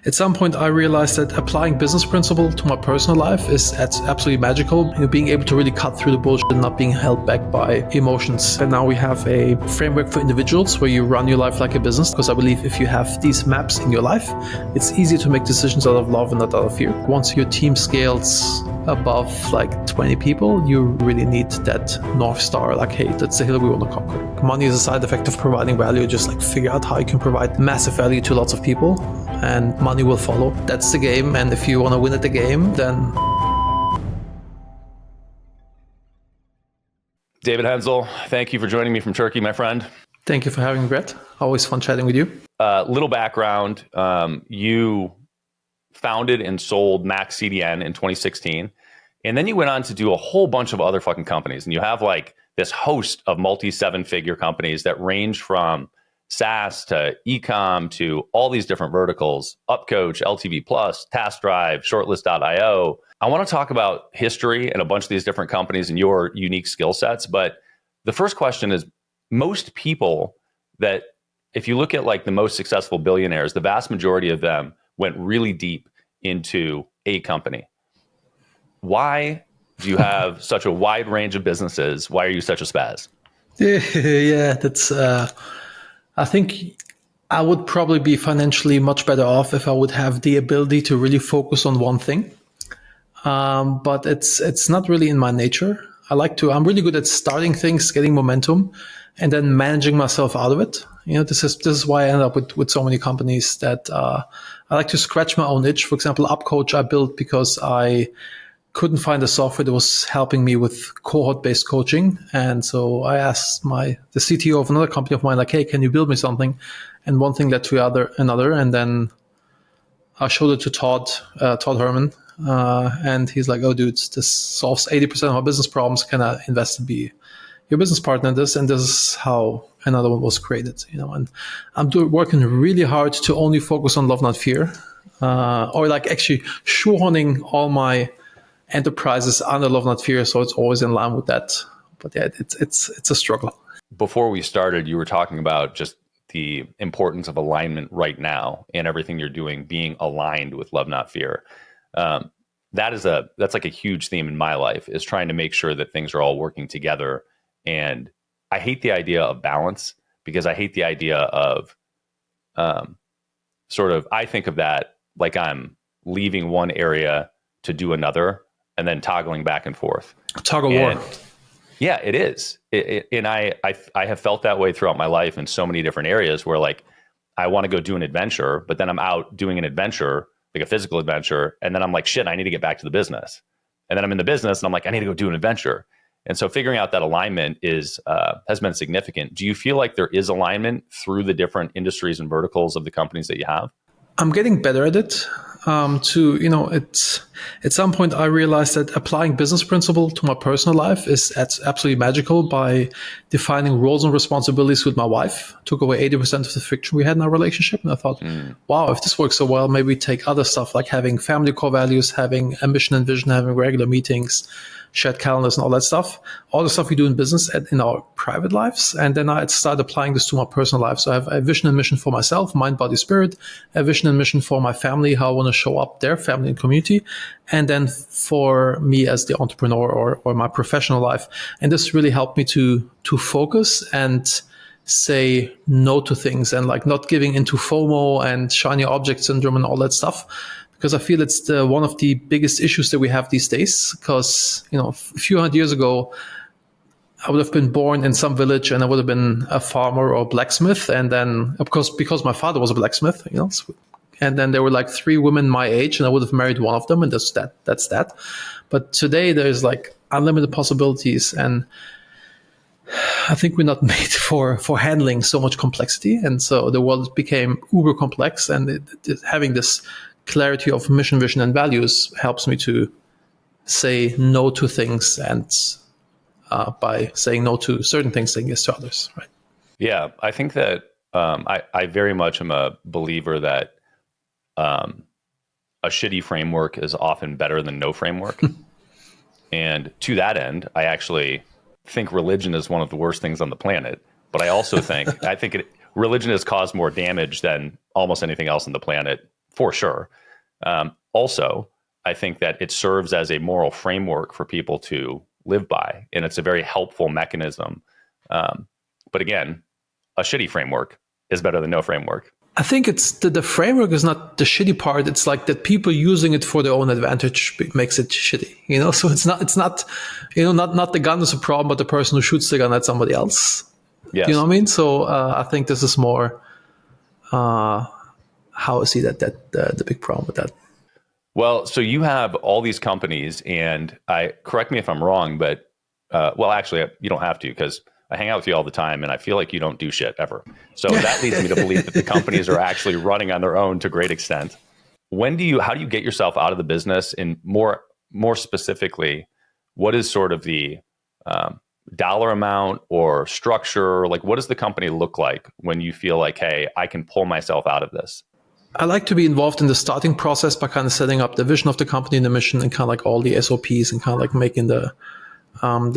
At some point, I realized that applying business principle to my personal life is absolutely magical. Being able to really cut through the bullshit and not being held back by emotions. And now we have a framework for individuals where you run your life like a business, because I believe if you have these maps in your life, it's easier to make decisions out of love and not out of fear. Once your team scales above like 20 people, you really need that North Star, like, hey, that's the hill we want to conquer. Money is a side effect of providing value. Just like figure out how you can provide massive value to lots of people, and money will follow. That's the game. And if you want to win at the game, then... David Henzel, thank you for joining me from Turkey, my friend. Thank you for having me, Brett. Always fun chatting with you. Little background, you founded and sold MaxCDN in 2016. And then you went on to do a whole bunch of other fucking companies. And you have like this host of multi-seven-figure companies that range from SaaS to e-com to all these different verticals, Upcoach, LTVplus, TaskDrive, Shortlist.io. I want to talk about history and a bunch of these different companies and your unique skill sets. But the first question is, most people that, if you look at like the most successful billionaires, the vast majority of them went really deep into a company. Why do you have such a wide range of businesses? Why are you such a spaz? Yeah, that's... I think I would probably be financially much better off if I would have the ability to really focus on one thing. But it's not really in my nature. I'm really good at starting things, getting momentum, and then managing myself out of it. This is why I ended up with so many companies that I like to scratch my own itch. For example, Upcoach I built because I couldn't find a software that was helping me with cohort-based coaching. And so I asked the CTO of another company of mine, like, hey, can you build me something? And one thing led to another. And then I showed it to Todd Herman. And he's like, oh, dude, this solves 80% of our business problems. Can I invest and be your business partner in this? And this is how another one was created. And I'm working really hard to only focus on love, not fear. Or like actually shoehorning all my enterprises under love, not fear, so it's always in line with that. But yeah, it's a struggle. Before we started, you were talking about just the importance of alignment right now and everything you're doing being aligned with love, not fear. That's like a huge theme in my life, is trying to make sure that things are all working together. And I hate the idea of balance, because I hate the idea of I think of that like I'm leaving one area to do another and then toggling back and forth. Tug of war. Yeah, it is. And I have felt that way throughout my life in so many different areas, where like I want to go do an adventure, but then I'm out doing an adventure, like a physical adventure. And then I'm like, shit, I need to get back to the business. And then I'm in the business and I'm like, I need to go do an adventure. And so figuring out that alignment has been significant. Do you feel like there is alignment through the different industries and verticals of the companies that you have? I'm getting better at it. At some point I realized that applying business principle to my personal life is absolutely magical. By defining roles and responsibilities with my wife, took away 80% of the friction we had in our relationship. And I thought, wow, if this works so well, maybe we take other stuff like having family core values, having a mission and vision, having regular meetings, shared calendars and all the stuff we do in business and in our private lives. And then I started applying this to my personal life. So I have a vision and mission for myself, mind, body, spirit, a vision and mission for my family, how I want to show up their family and community, and then for me as the entrepreneur or my professional life. And this really helped me to focus and say no to things, and like not giving into FOMO and shiny object syndrome and all that stuff. Because I feel it's one of the biggest issues that we have these days. Because, a few hundred years ago, I would have been born in some village and I would have been a farmer or a blacksmith. And then, of course, because my father was a blacksmith, and then there were like 3 women my age and I would have married one of them, and that's that. But today there's like unlimited possibilities, and I think we're not made for handling so much complexity. And so the world became uber complex, and having this clarity of mission, vision, and values helps me to say no to things, and by saying no to certain things, saying yes to others, right? Yeah, I think that I very much am a believer that a shitty framework is often better than no framework. And to that end, I actually think religion is one of the worst things on the planet. But I also think, religion has caused more damage than almost anything else on the planet for sure. Also, I think that it serves as a moral framework for people to live by, and it's a very helpful mechanism. But again, a shitty framework is better than no framework. I think it's the framework is not the shitty part. It's like that people using it for their own advantage makes it shitty, you know? So it's not, you know, not the gun is a problem, but the person who shoots the gun at somebody else. Yes. You know what I mean? So I think this is more how I see that the big problem with that. Well, so you have all these companies, and correct me if I'm wrong, but well, actually, you don't have to, because I hang out with you all the time, and I feel like you don't do shit ever. So that leads me to believe that the companies are actually running on their own to a great extent. How do you get yourself out of the business? And more specifically, what is sort of the dollar amount or structure? Like, what does the company look like when you feel like, hey, I can pull myself out of this? I like to be involved in the starting process by kind of setting up the vision of the company and the mission and kind of like all the SOPs and kind of like making the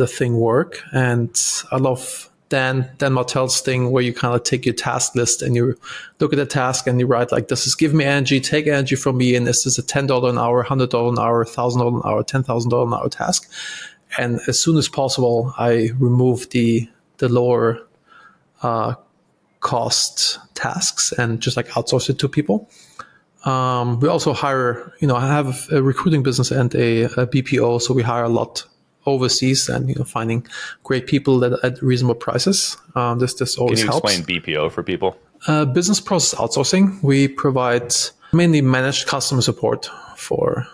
thing work. And I love Dan Martell's thing where you kind of take your task list and you look at the task and you write like, this is give me energy, take energy from me. And this is a $10 an hour, $100 an hour, $1,000 an hour, $10,000 an hour task. And as soon as possible, I remove the lower cost tasks and just like outsource it to people. We also hire, you know, I have a recruiting business and a BPO, so we hire a lot overseas and, you know, finding great people at reasonable prices. This always helps. Can you explain BPO for people? Business process outsourcing. We provide mainly managed customer support for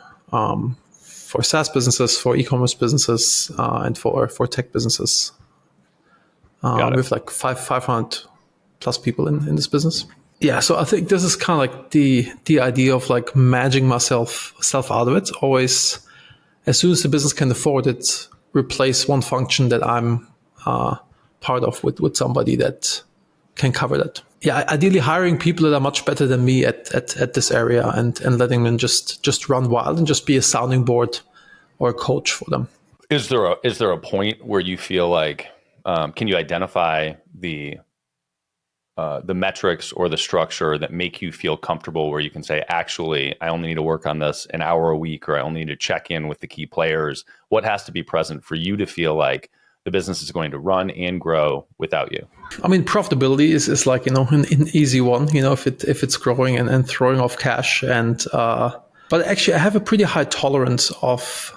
SaaS businesses, for e-commerce businesses, and for tech businesses. We have like 500 plus people in this business. Yeah, so I think this is kind of like the idea of like managing myself out of it. Always, as soon as the business can afford it, replace one function that I'm part of with somebody that can cover that. Yeah, ideally hiring people that are much better than me at this area and letting them just run wild and just be a sounding board or a coach for them. Is there a point where you feel like can you identify the metrics or the structure that make you feel comfortable where you can say, actually, I only need to work on this an hour a week, or I only need to check in with the key players? What has to be present for you to feel like the business is going to run and grow without you? I mean, profitability is like, you know, an easy one, you know, if it's growing and throwing off cash. And but actually I have a pretty high tolerance of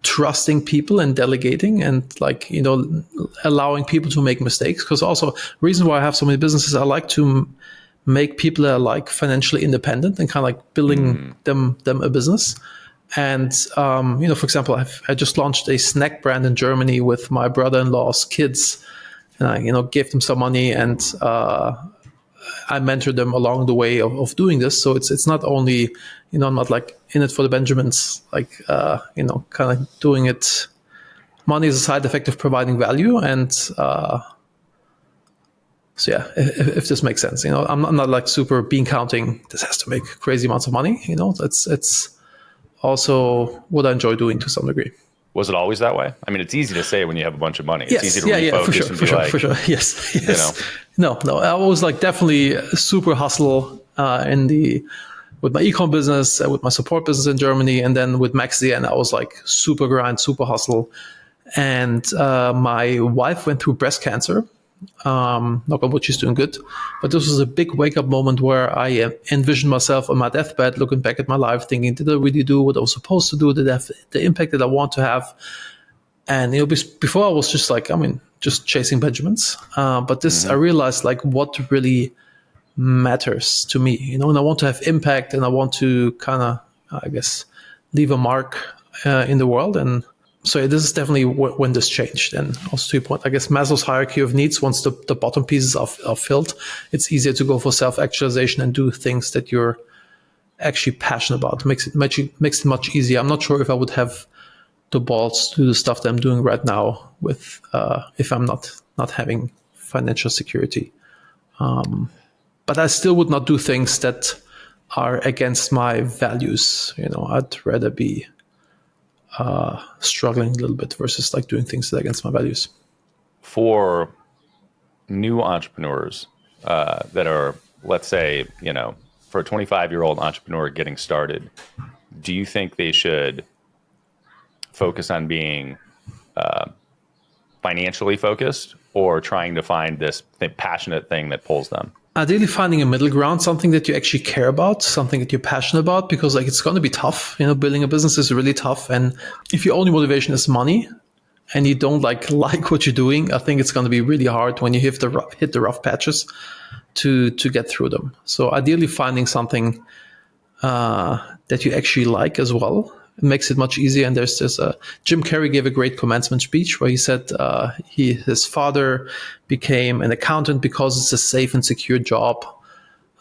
trusting people and delegating and like, you know, allowing people to make mistakes. Because also reason why I have so many businesses, I like to make people that are like financially independent and kind of like building them a business. And, you know, for example, I just launched a snack brand in Germany with my brother-in-law's kids, and I, you know, gave them some money and I mentored them along the way of doing this. So it's not only, you know, I'm not like in it for the Benjamins, like, you know, kind of doing it. Money is a side effect of providing value. And so yeah, if this makes sense, you know, I'm not like super bean counting. This has to make crazy amounts of money. You know, it's also what I enjoy doing to some degree. Was it always that way? I mean, it's easy to say when you have a bunch of money. It's easy to refocus and be like, for sure. Yes. You know. No. I was like definitely super hustle with my ecom business, with my support business in Germany, and then with MaxCDN, I was like super grind, super hustle. And my wife went through breast cancer. Knock on wood, she's doing good. But this was a big wake-up moment where I envisioned myself on my deathbed, looking back at my life, thinking, did I really do what I was supposed to do? Did I have the impact that I want to have? And, you know, before I was just like, I mean, just chasing Benjamins. But this, I realized like what really matters to me, you know, and I want to have impact and I want to kind of, I guess, leave a mark in the world. And so this is definitely when this changed. And also to your point, I guess Maslow's hierarchy of needs, once the bottom pieces are filled, it's easier to go for self-actualization and do things that you're actually passionate about. Makes it much easier. I'm not sure if I would have the balls to do the stuff that I'm doing right now with if I'm not having financial security. But I still would not do things that are against my values. You know, I'd rather be struggling a little bit versus like doing things that are against my values. For new entrepreneurs that are, let's say, you know, for a 25-year-old entrepreneur getting started, do you think they should focus on being financially focused or trying to find this passionate thing that pulls them? Ideally finding a middle ground, something that you actually care about, something that you're passionate about, because like it's going to be tough. Building a business is really tough. And if your only motivation is money and you don't like what you're doing, I think it's going to be really hard when you hit the rough patches to get through them. So ideally finding something that you actually like as well. It makes it much easier. And there's this, Jim Carrey gave a great commencement speech where he said his father became an accountant because it's a safe and secure job.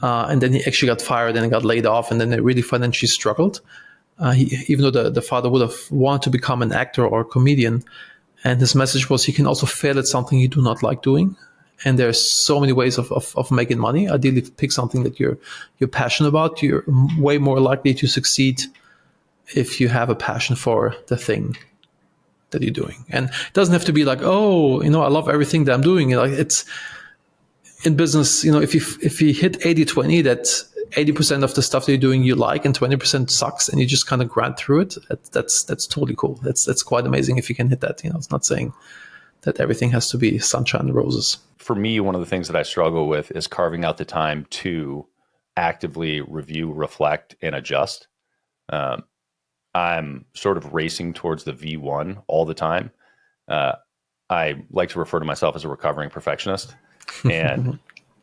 And then he actually got fired and got laid off, and then they really financially struggled. Even though the father would have wanted to become an actor or a comedian. And his message was, you can also fail at something you do not like doing. And there's so many ways of making money. Ideally, pick something that you're passionate about. You're way more likely to succeed if you have a passion for the thing that you're doing. And it doesn't have to be like, oh, I love everything that I'm doing. It's in business, if you hit 80-20, that's 80% of the stuff that you're doing you like and 20% sucks, and you just kind of grind through it. That's totally cool. That's quite amazing if you can hit that. It's not saying that everything has to be sunshine and roses. For me, one of the things that I struggle with is carving out the time to actively review, reflect, and adjust. I'm sort of racing towards the V1 all the time. I like to refer to myself as a recovering perfectionist. And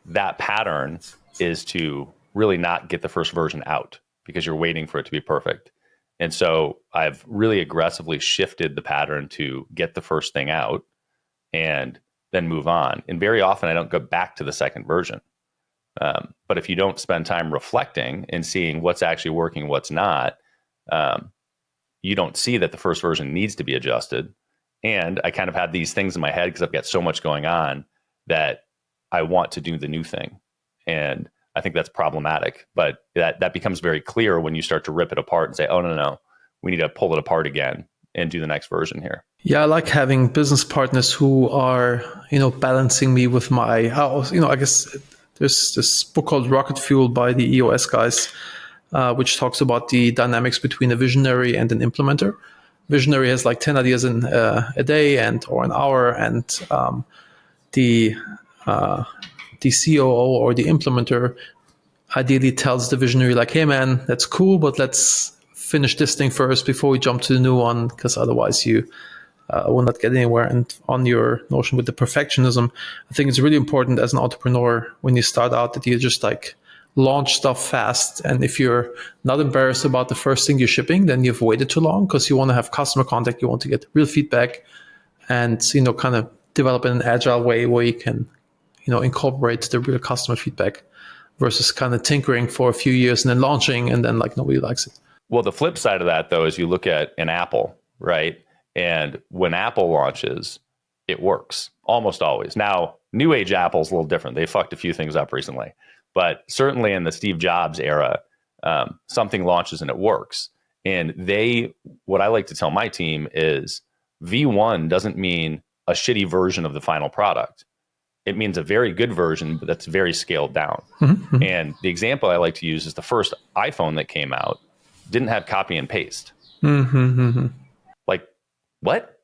that pattern is to really not get the first version out because you're waiting for it to be perfect. And so I've really aggressively shifted the pattern to get the first thing out and then move on. And very often I don't go back to the second version. But if you don't spend time reflecting and seeing what's actually working, what's not, you don't see that the first version needs to be adjusted. And I kind of have these things in my head because I've got so much going on that I want to do the new thing. And I think that's problematic. But that becomes very clear when you start to rip it apart and say, oh, no, we need to pull it apart again and do the next version here. Yeah, I like having business partners who are, balancing me with my, I guess there's this book called Rocket Fuel by the EOS guys, which talks about the dynamics between a visionary and an implementer. Visionary has like 10 ideas in a day or an hour, and the COO or the implementer ideally tells the visionary like, hey man, that's cool, but let's finish this thing first before we jump to the new one, because otherwise you will not get anywhere. And on your notion with the perfectionism, I think it's really important as an entrepreneur when you start out that you just like launch stuff fast. And if you're not embarrassed about the first thing you're shipping, then you've waited too long, because you want to have customer contact, you want to get real feedback, and kind of develop in an agile way where you can incorporate the real customer feedback versus kind of tinkering for a few years and then launching and then like nobody likes it. Well, the flip side of that though is you look at an Apple, right? And when Apple launches, it works almost always. Now, new age Apple's a little different. They fucked a few things up recently. But certainly in the Steve Jobs era, something launches and it works. And what I like to tell my team is V1 doesn't mean a shitty version of the final product. It means a very good version, but that's very scaled down. Mm-hmm. And the example I like to use is the first iPhone that came out didn't have copy and paste. Mm-hmm. Like, what?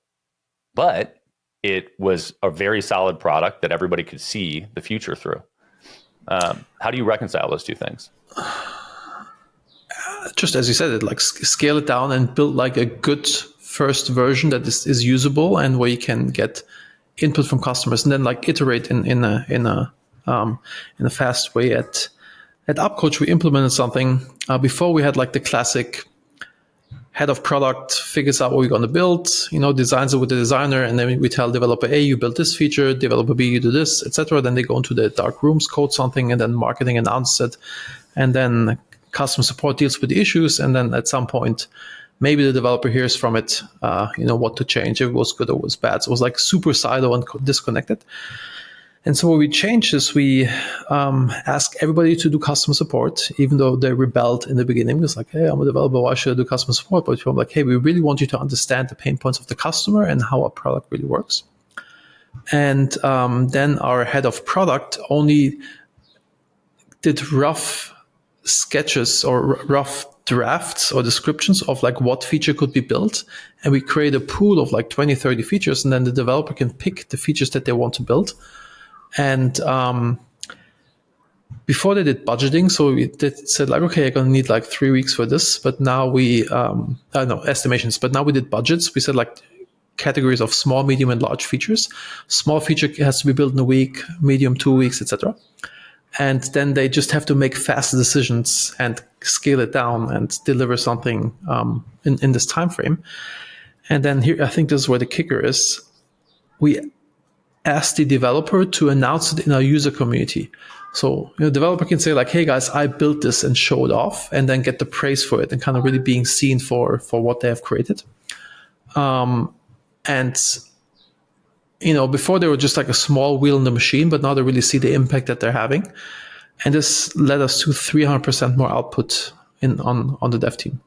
But it was a very solid product that everybody could see the future through. How do you reconcile those two things? Just as you said, it like scale it down and build like a good first version that is usable and where you can get input from customers, and then like iterate in a fast way. At UpCoach, we implemented something before. We had like the classic head of product figures out what we're going to build, designs it with the designer, and then we tell developer A, you build this feature, developer B, you do this, etc. Then they go into the dark rooms, code something, and then marketing announces it, and then customer support deals with the issues, and then at some point, maybe the developer hears from it, what to change, if it was good or was bad. So it was like super silo and disconnected. And so what we changed is we ask everybody to do customer support, even though they rebelled in the beginning. It's like, hey, I'm a developer, why should I do customer support? But we're like, hey, we really want you to understand the pain points of the customer and how our product really works. And then our head of product only did rough sketches or rough drafts or descriptions of like what feature could be built. And we create a pool of like 20, 30 features. And then the developer can pick the features that they want to build. And before they did budgeting, so we said like, okay, I'm going to need like 3 weeks for this. But now we, estimations. But now we did budgets. We said like categories of small, medium, and large features. Small feature has to be built in a week, medium 2 weeks, etc. And then they just have to make fast decisions and scale it down and deliver something in this time frame. And then here, I think this is where the kicker is. We ask the developer to announce it in our user community. So the developer can say like, hey guys, I built this, and show it off, and then get the praise for it and kind of really being seen for what they have created. And before they were just like a small wheel in the machine, but now they really see the impact that they're having. And this led us to 300% more output on the dev team.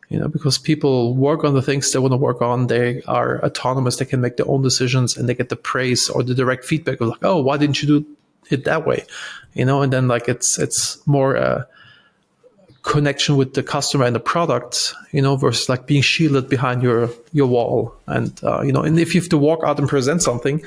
Because people work on the things they want to work on. They are autonomous. They can make their own decisions, and they get the praise or the direct feedback of like, oh, why didn't you do it that way? And then like it's more a connection with the customer and the product, versus like being shielded behind your wall. And, and if you have to walk out and present something,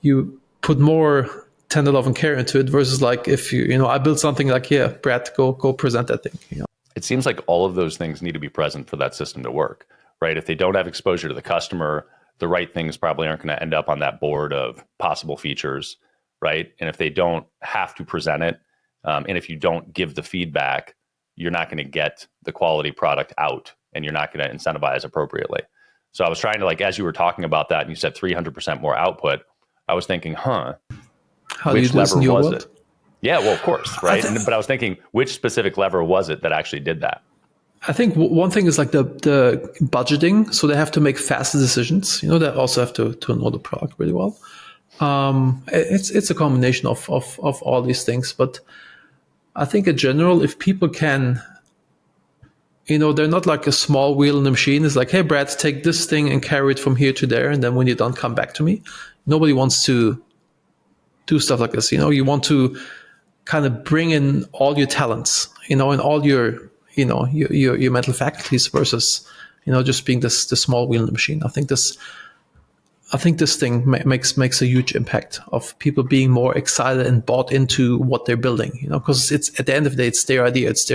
you put more tender love and care into it versus like if I built something like, yeah, Brad, go present that thing. It seems like all of those things need to be present for that system to work, right? If they don't have exposure to the customer, the right things probably aren't going to end up on that board of possible features, right? And if they don't have to present it, and if you don't give the feedback, you're not going to get the quality product out, and you're not going to incentivize appropriately. So I was trying to, like, as you were talking about that and you said 300% more output, I was thinking, How which lever was it? Yeah, well, of course, right? But I was thinking, which specific lever was it that actually did that? I think one thing is like the budgeting. So they have to make faster decisions. They also have to know the product really well. It's a combination of all these things. But I think in general, if people can, they're not like a small wheel in the machine. It's like, hey, Brad, take this thing and carry it from here to there. And then when you're done, come back to me. Nobody wants to do stuff like this. You want to kind of bring in all your talents, and all your mental faculties versus, just being the small wheel in the machine. I think this thing makes a huge impact of people being more excited and bought into what they're building, because it's at the end of the day, it's their idea, it's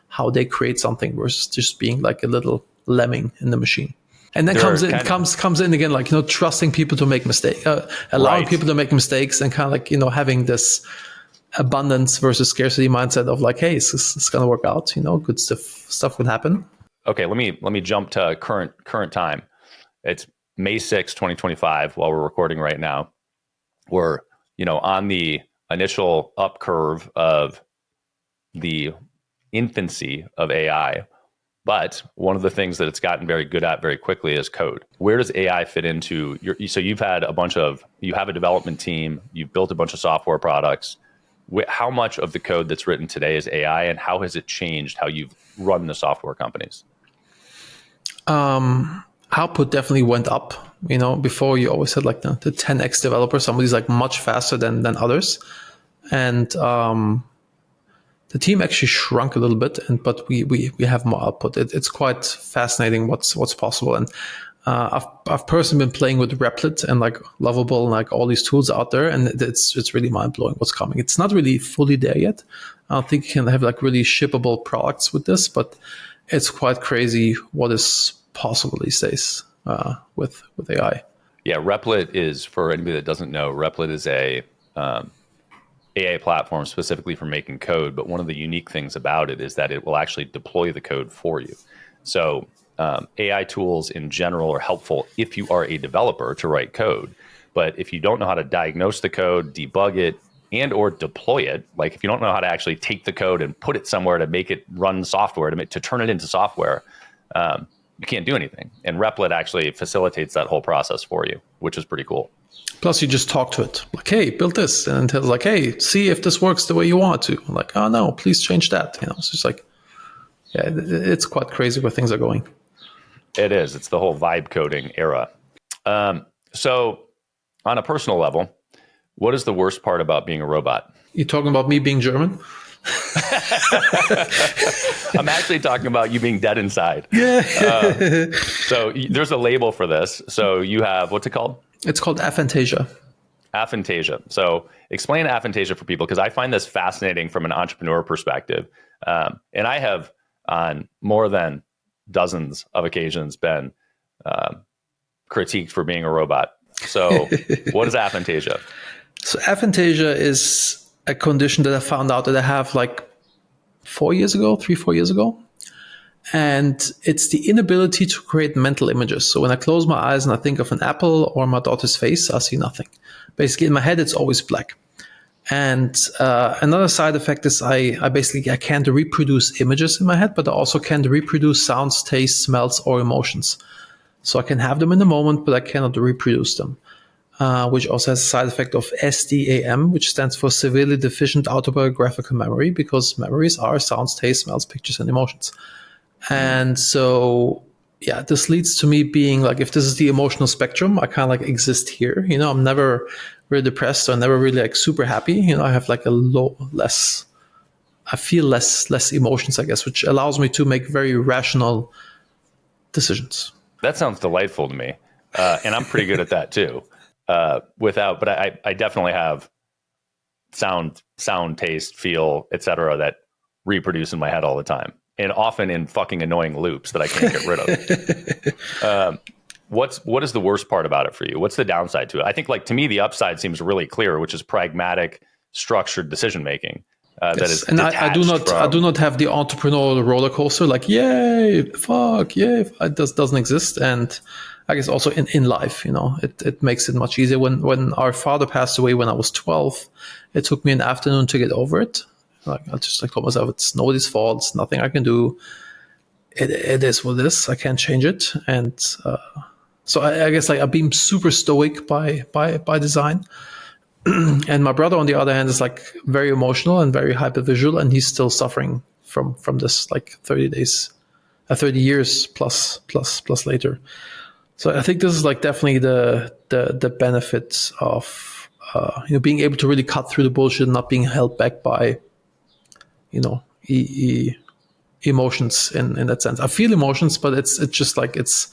how they create something versus just being like a little lemming in the machine. And then comes in again, like, trusting people to make mistakes, allowing people to make mistakes, and kind of like, having this abundance versus scarcity mindset of like, hey, it's going to work out, good stuff can happen. Okay, let me jump to current time. It's May 6, 2025, while we're recording right now. We're, on the initial up curve of the infancy of AI. But one of the things that it's gotten very good at very quickly is code. Where does AI fit into so you have a development team, you've built a bunch of software products. How much of the code that's written today is AI, and how has it changed how you've run the software companies? Output definitely went up. Before you always had like the 10x developer, somebody's like much faster than others. And the team actually shrunk a little bit, but we have more output. It's quite fascinating what's possible. And I've personally been playing with Replit and like Lovable and like all these tools out there, and it's really mind blowing what's coming. It's not really fully there yet. I don't think you can have like really shippable products with this, but it's quite crazy what is possible these days with AI. Yeah, Replit is, for anybody that doesn't know, Replit is a AI platform specifically for making code. But one of the unique things about it is that it will actually deploy the code for you. So AI tools in general are helpful if you are a developer to write code. But if you don't know how to diagnose the code, debug it, and or deploy it, like if you don't know how to actually take the code and put it somewhere to make it run software, to turn it into software, you can't do anything. And Replit actually facilitates that whole process for you, which is pretty cool. Plus, you just talk to it like, hey, build this. And it's like, hey, see if this works the way you want it to. I'm like, oh, no, please change that. So it's like, yeah, it's quite crazy where things are going. It is. It's the whole vibe coding era. So on a personal level, what is the worst part about being a robot? You're talking about me being German? I'm actually talking about you being dead inside. Yeah. So there's a label for this. So you have, what's it called? It's called aphantasia. Aphantasia. So explain aphantasia for people, because I find this fascinating from an entrepreneur perspective. And I have, on more than dozens of occasions, been critiqued for being a robot. So what is aphantasia? So aphantasia is a condition that I found out that I have like 4 years ago, 3-4 years ago. And it's the inability to create mental images. So when I close my eyes and I think of an apple or my daughter's face, I see nothing. Basically, in my head, it's always black. And another side effect is I can't reproduce images in my head, but I also can't reproduce sounds, tastes, smells, or emotions. So I can have them in the moment, but I cannot reproduce them, which also has a side effect of SDAM, which stands for severely deficient autobiographical memory, because memories are sounds, tastes, smells, pictures, and emotions. And so, yeah, this leads to me being like, if this is the emotional spectrum, I kind of like exist here. You know, I'm never really depressed, or never really like super happy. You know, I have like I feel less emotions, I guess, which allows me to make very rational decisions. That sounds delightful to me. And I'm pretty good at that too. But I definitely have sound, taste, feel, etc. that reproduce in my head all the time, and often in fucking annoying loops that I can't get rid of. What is the worst part about it for you? What's the downside to it? I think, like, to me, the upside seems really clear, which is pragmatic, structured decision making. That is, and I do not have the entrepreneurial roller coaster like, yay, fuck, yay. It doesn't exist. And I guess also in life, you know, it makes it much easier. When our father passed away when I was 12, it took me an afternoon to get over it. Like, I just like told myself, it's nobody's fault. It's nothing I can do. It is what it is. I can't change it. And so I guess like I've been super stoic by design. And my brother, on the other hand, is like very emotional and very hypervisual, and he's still suffering from this like 30 years plus later. So I think this is like definitely the benefits of being able to really cut through the bullshit and not being held back by emotions in that sense. I feel emotions, but it's just like it's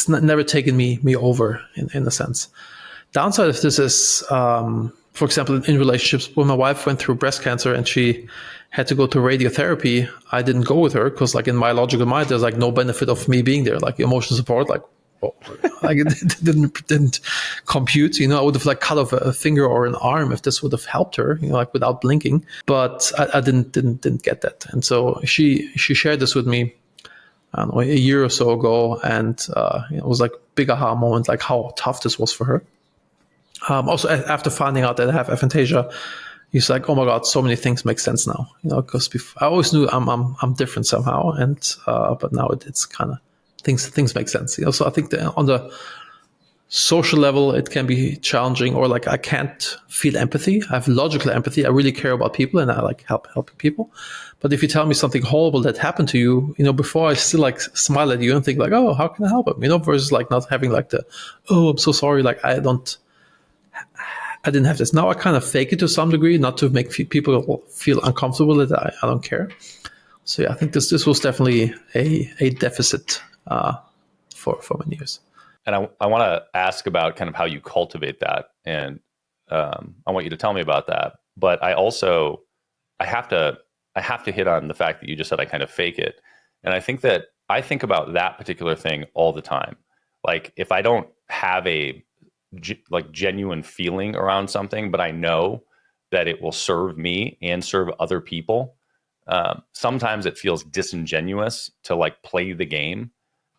never taken me over in a sense. Downside of this is, for example, in relationships, when my wife went through breast cancer and she had to go to radiotherapy, I didn't go with her because, like, in my logical mind, there's like no benefit of me being there. Like, emotional support, like, like it didn't compute. You know, I would have like cut off a finger or an arm if this would have helped her, you know, like without blinking. But I didn't get that, and so she shared this with me, I don't know, a year or so ago, and it was like big aha moment, like how tough this was for her. Also, after finding out that I have aphantasia, he's like, "Oh my God, so many things make sense now." You know, because I always knew I'm different somehow, and but now it's kind of things make sense. You know, so I think that on the social level, it can be challenging, or like I can't feel empathy. I have logical empathy. I really care about people, and I like helping people. But if you tell me something horrible that happened to you, you know, before I still like smile at you and think like, "Oh, how can I help him?" You know, versus like not having like "Oh, I'm so sorry." Like I didn't have this. Now I kind of fake it to some degree, not to make people feel uncomfortable that I don't care. So yeah, I think this was definitely a deficit for many years. And I want to ask about kind of how you cultivate that, and I want you to tell me about that. But I have to hit on the fact that you just said I kind of fake it, and I think about that particular thing all the time. Like, if I don't have a genuine feeling around something, but I know that it will serve me and serve other people, sometimes it feels disingenuous to like play the game.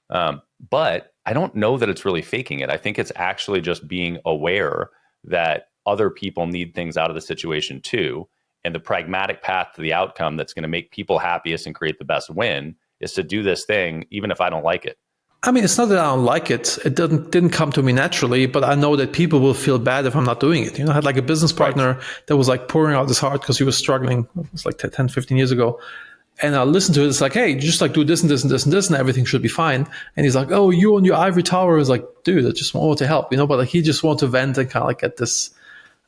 But I don't know that it's really faking it. I think it's actually just being aware that other people need things out of the situation too. And the pragmatic path to the outcome that's going to make people happiest and create the best win is to do this thing, even if I don't like it. I mean, it's not that I don't like it. It didn't come to me naturally, but I know that people will feel bad if I'm not doing it. You know, I had like a business partner that was like pouring out his heart because he was struggling. It was like 10, 15 years ago. And I listened to it. It's like, hey, just like do this and this and this and this, and everything should be fine. And he's like, oh, you on your ivory tower. Is like, dude, I just want to help, you know. But like, he just wanted to vent and kind of like get this,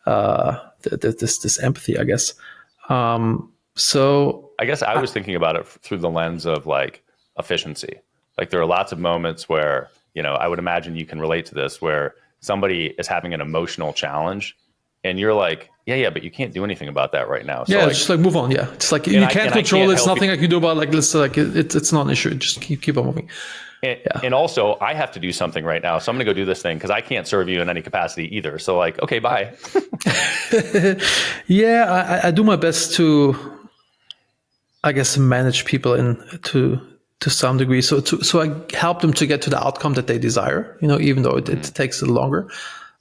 this empathy, I guess. So I guess I was thinking about it through the lens of like efficiency. Like there are lots of moments where, I would imagine you can relate to this, where somebody is having an emotional challenge and you're like, yeah, but you can't do anything about that right now. So yeah, like, just like move on. Yeah, it's like you can't I control can't it. It's help nothing you. I can do about like let's like it's not an issue. Just keep on moving. And also, I have to do something right now, so I'm going to go do this thing because I can't serve you in any capacity either. So, like, okay, bye. Yeah, I do my best to, I guess, manage people to some degree. So I help them to get to the outcome that they desire. Even though it takes a little longer.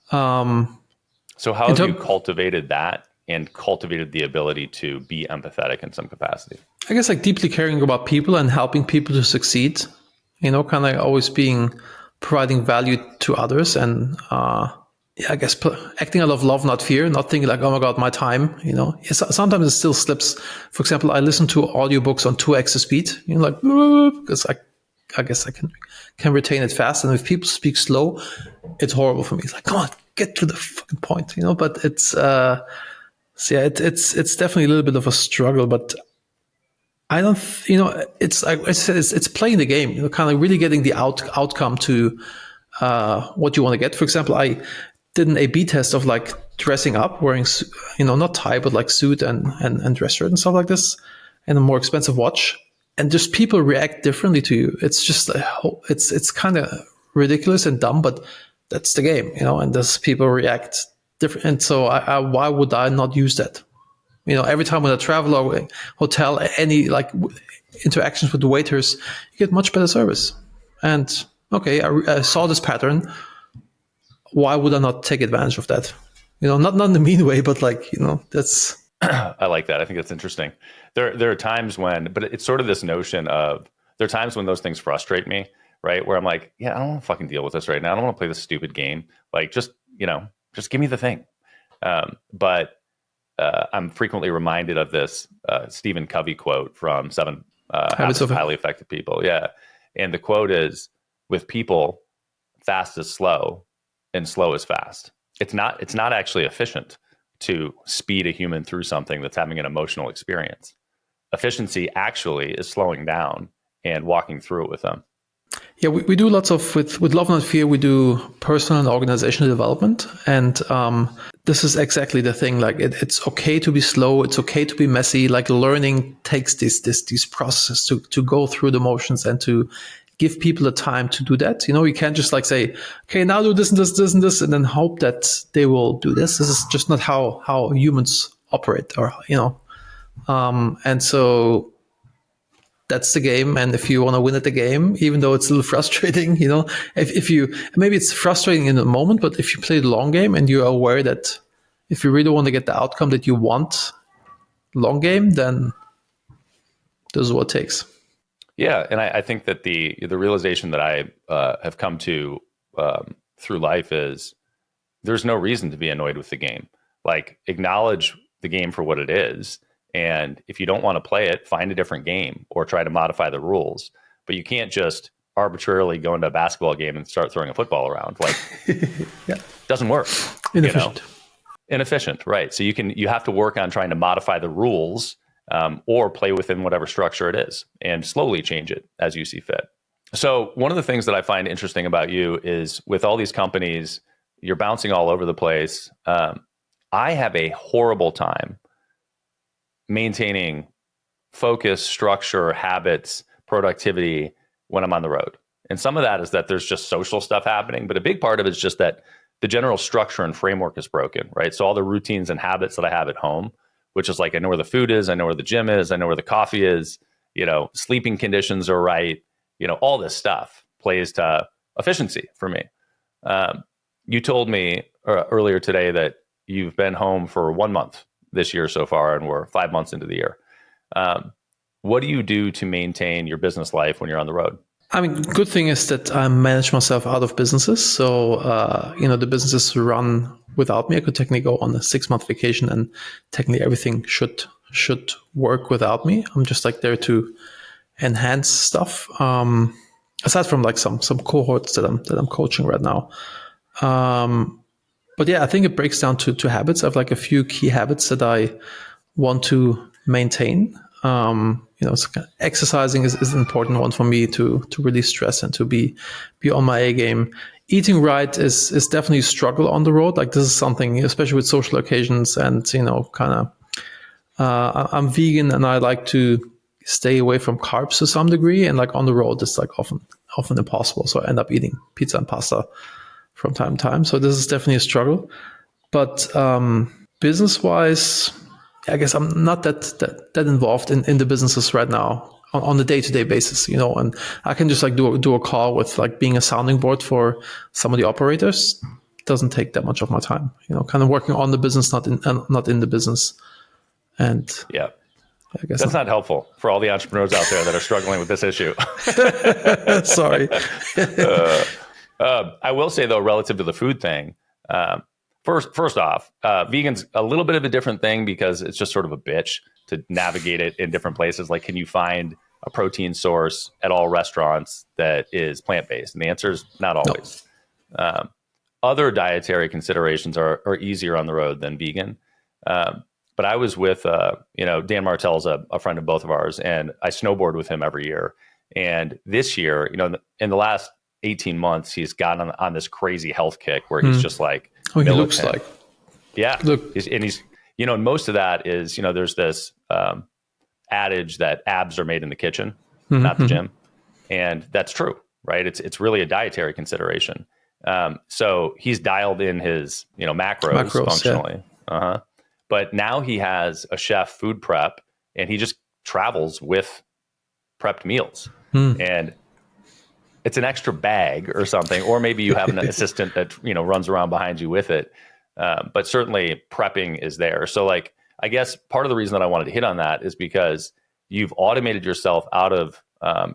So, how have you cultivated that and cultivated the ability to be empathetic in some capacity? I guess like deeply caring about people and helping people to succeed. Kind of always providing value to others and I guess acting out of love, not fear, not thinking like, oh my God, my time, sometimes it still slips. For example, I listen to audiobooks on 2x the speed, like, because I guess I can retain it fast. And if people speak slow, it's horrible for me. It's like, come on, get to the fucking point, but it's, it's definitely a little bit of a struggle, but I don't, it's like I said, it's playing the game, kind of really getting the outcome to what you want to get. For example, I did an A/B test of like dressing up, wearing, not tie, but like suit and dress shirt and stuff like this, and a more expensive watch. And just people react differently to you. It's just, it's kind of ridiculous and dumb, but that's the game, and those people react different. And so why would I not use that? Every time when I travel or hotel, any like interactions with the waiters, you get much better service. And okay, I saw this pattern. Why would I not take advantage of that? Not in a mean way, but like, that's. I like that. I think that's interesting. There are times when, but it's sort of this notion of, there are times when those things frustrate me, right? Where I'm like, yeah, I don't want to fucking deal with this right now. I don't want to play this stupid game. Like, just give me the thing. But I'm frequently reminded of this Stephen Covey quote from Seven Habits of Highly Effective People. Yeah. And the quote is, with people, fast is slow and slow is fast. It's not actually efficient to speed a human through something that's having an emotional experience. Efficiency actually is slowing down and walking through it with them. Yeah, we do lots of, with Love Not Fear, we do personal and organizational development. And this is exactly the thing. Like it's okay to be slow. It's okay to be messy. Like learning takes these processes to go through the motions and to give people the time to do that. You can't just like say, okay, now do this and this, this and this, and then hope that they will do this. This is just not how humans operate, or, and so that's the game. And if you want to win at the game, even though it's a little frustrating, if you, maybe it's frustrating in the moment, but if you play the long game and you're aware that if you really want to get the outcome that you want, long game, then this is what it takes. Yeah. And I think that the realization that I have come to through life is there's no reason to be annoyed with the game. Like, acknowledge the game for what it is. And if you don't want to play it, find a different game or try to modify the rules. But you can't just arbitrarily go into a basketball game and start throwing a football around. Like, yeah, doesn't work. Inefficient. Inefficient, right? So you have to work on trying to modify the rules or play within whatever structure it is and slowly change it as you see fit. So one of the things that I find interesting about you is with all these companies, you're bouncing all over the place. I have a horrible time maintaining focus, structure, habits, productivity when I'm on the road. And some of that is that there's just social stuff happening, but a big part of it is just that the general structure and framework is broken, right? So all the routines and habits that I have at home, which is like, I know where the food is, I know where the gym is, I know where the coffee is, sleeping conditions are right, all this stuff plays to efficiency for me. You told me earlier today that you've been home for 1 month this year so far, and we're 5 months into the year. What do you do to maintain your business life when you're on the road? I mean, good thing is that I manage myself out of businesses. So, the businesses run without me. I could technically go on a 6-month vacation and technically everything should work without me. I'm just like there to enhance stuff. Aside from like some cohorts that I'm coaching right now. But yeah, I think it breaks down to habits. I have like a few key habits that I want to maintain. It's kind of exercising is an important one for me to release stress and to be on my A game. Eating right is definitely a struggle on the road. Like this is something, especially with social occasions, and kind of I'm vegan and I like to stay away from carbs to some degree. And like on the road, it's like often impossible. So I end up eating pizza and pasta from time to time. So this is definitely a struggle. But business wise, I guess I'm not that involved in the businesses right now on a day-to-day basis, and I can just like do a call with like being a sounding board for some of the operators. Doesn't take that much of my time, kind of working on the business, not in the business. And yeah, I guess that's not helpful for all the entrepreneurs out there that are struggling with this issue. Sorry. I will say though, relative to the food thing, First off, vegan's a little bit of a different thing because it's just sort of a bitch to navigate it in different places. Like, can you find a protein source at all restaurants that is plant-based? And the answer is not always. No. Other dietary considerations are easier on the road than vegan. But I was with, Dan Martell's a friend of both of ours, and I snowboard with him every year. And this year, in the last 18 months, he's gotten on this crazy health kick where he's just like, he looks like. Yeah. He's, and most of that is, there's this adage that abs are made in the kitchen, not the gym. And that's true, right? It's really a dietary consideration. So he's dialed in his, macros functionally. Yeah. But now he has a chef food prep and he just travels with prepped meals. And it's an extra bag or something, or maybe you have an assistant that, runs around behind you with it. But certainly prepping is there. So like, I guess part of the reason that I wanted to hit on that is because you've automated yourself out of,